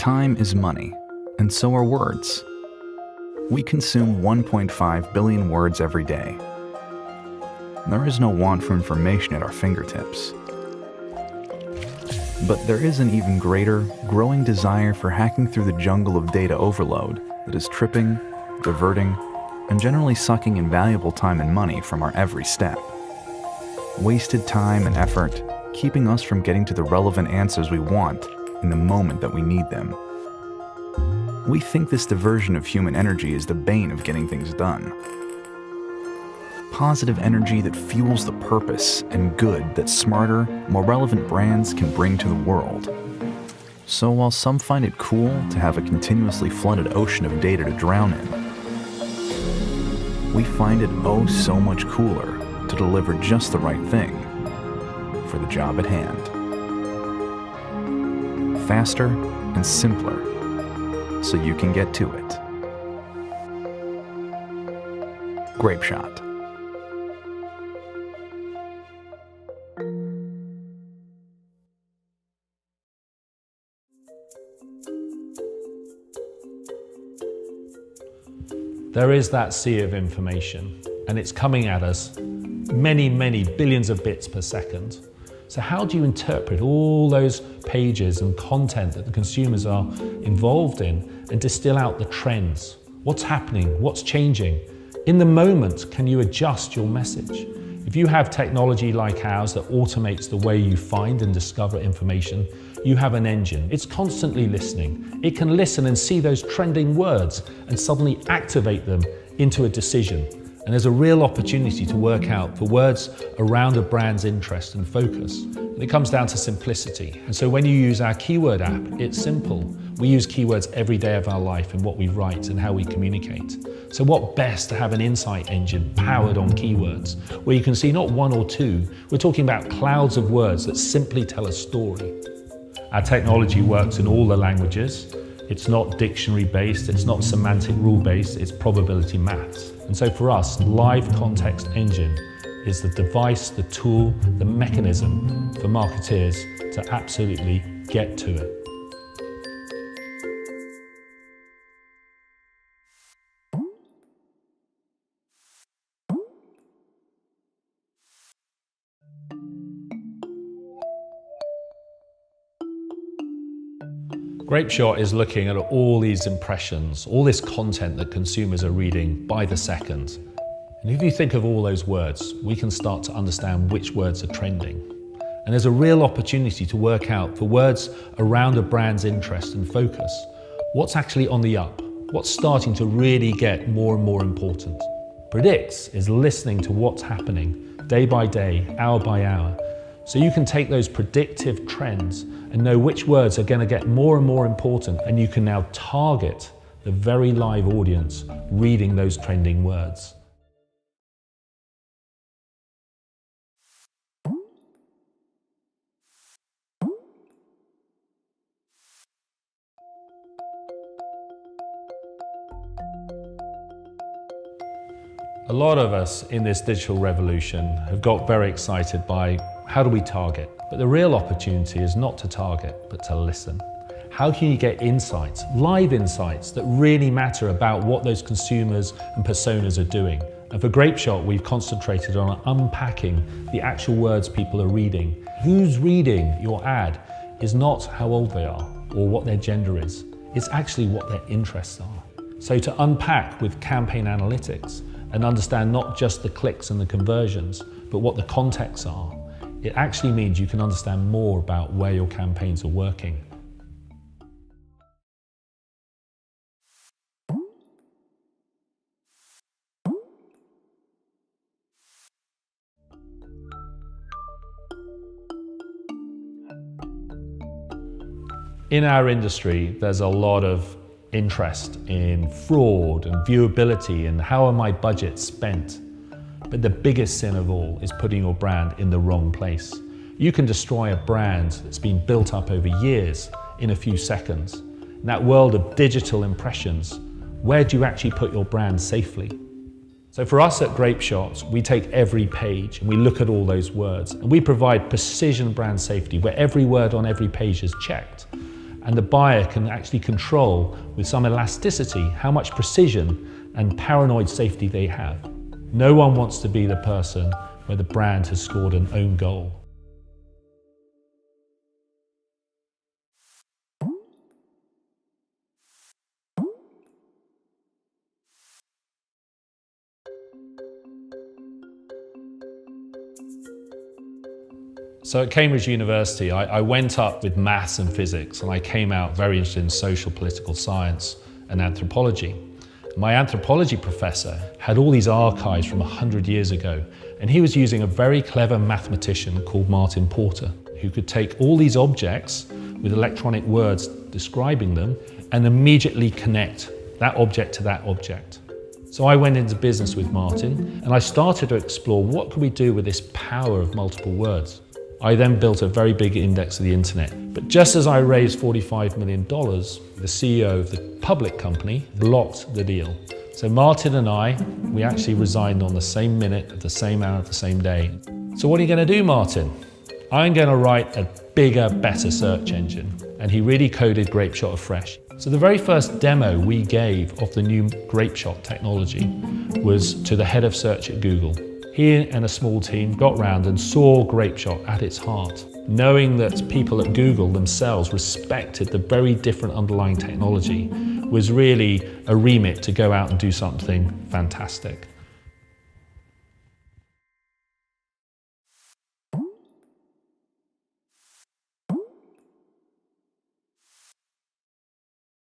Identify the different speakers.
Speaker 1: Time is money, and so are words. We consume 1.5 billion words every day. There is no want for information at our fingertips. But there is an even greater, growing desire for hacking through the jungle of data overload that is tripping, diverting, and generally sucking invaluable time and money from our every step. Wasted time and effort, keeping us from getting to the relevant answers we want in the moment that we need them. We think this diversion of human energy is the bane of getting things done. Positive energy that fuels the purpose and good that smarter, more relevant brands can bring to the world. So while some find it cool to have a continuously flooded ocean of data to drown in, we find it oh so much cooler to deliver just the right thing for the job at hand. Faster and simpler, so you can get to it. Grapeshot.
Speaker 2: There is that sea of information, and it's coming at us many, many billions of bits per second. So how do you interpret all those pages and content that the consumers are involved in and distill out the trends? What's happening? What's changing? In the moment, can you adjust your message? If you have technology like ours that automates the way you find and discover information, you have an engine. It's constantly listening. It can listen and see those trending words and suddenly activate them into a decision. And there's a real opportunity to work out the words around a brand's interest and focus. And it comes down to simplicity. And so when you use our keyword app, it's simple. We use keywords every day of our life in what we write and how we communicate. So what best to have an insight engine powered on keywords, where you can see not one or two, we're talking about clouds of words that simply tell a story. Our technology works in all the languages. It's not dictionary-based, it's not semantic rule-based, it's probability maths. And so for us, Live Context Engine is the device, the tool, the mechanism for marketeers to absolutely get to it. Grapeshot is looking at all these impressions, all this content that consumers are reading by the second. And if you think of all those words, we can start to understand which words are trending. And there's a real opportunity to work out the words around a brand's interest and focus. What's actually on the up? What's starting to really get more and more important? Predicts is listening to what's happening day by day, hour by hour. So you can take those predictive trends and know which words are going to get more and more important, and you can now target the very live audience reading those trending words. A lot of us in this digital revolution have got very excited by how do we target? But the real opportunity is not to target, but to listen. How can you get insights, live insights that really matter about what those consumers and personas are doing? And for Grapeshot, we've concentrated on unpacking the actual words people are reading. Who's reading your ad is not how old they are or what their gender is. It's actually what their interests are. So to unpack with campaign analytics and understand not just the clicks and the conversions, but what the contexts are, it actually means you can understand more about where your campaigns are working. In our industry, there's a lot of interest in fraud and viewability and how are my budgets spent. But the biggest sin of all is putting your brand in the wrong place. You can destroy a brand that's been built up over years in a few seconds. In that world of digital impressions, where do you actually put your brand safely? So for us at Grapeshot, we take every page and we look at all those words, and we provide precision brand safety where every word on every page is checked. And the buyer can actually control, with some elasticity, how much precision and paranoid safety they have. No one wants to be the person where the brand has scored an own goal. So at Cambridge University, I went up with maths and physics, and I came out very interested in social political science and anthropology. My anthropology professor had all these archives from 100 years ago, and he was using a very clever mathematician called Martin Porter, who could take all these objects with electronic words describing them and immediately connect that object to that object. So I went into business with Martin, and I started to explore what could we do with this power of multiple words. I then built a very big index of the internet. But just as I raised $45 million, the CEO of the public company blocked the deal. So Martin and I, we actually resigned on the same minute, at the same hour, of the same day. So what are you going to do, Martin? I'm going to write a bigger, better search engine. And he really coded Grapeshot afresh. So the very first demo we gave of the new Grapeshot technology was to the head of search at Google. He and a small team got round and saw Grapeshot at its heart, knowing that people at Google themselves respected the very different underlying technology was really a remit to go out and do something fantastic.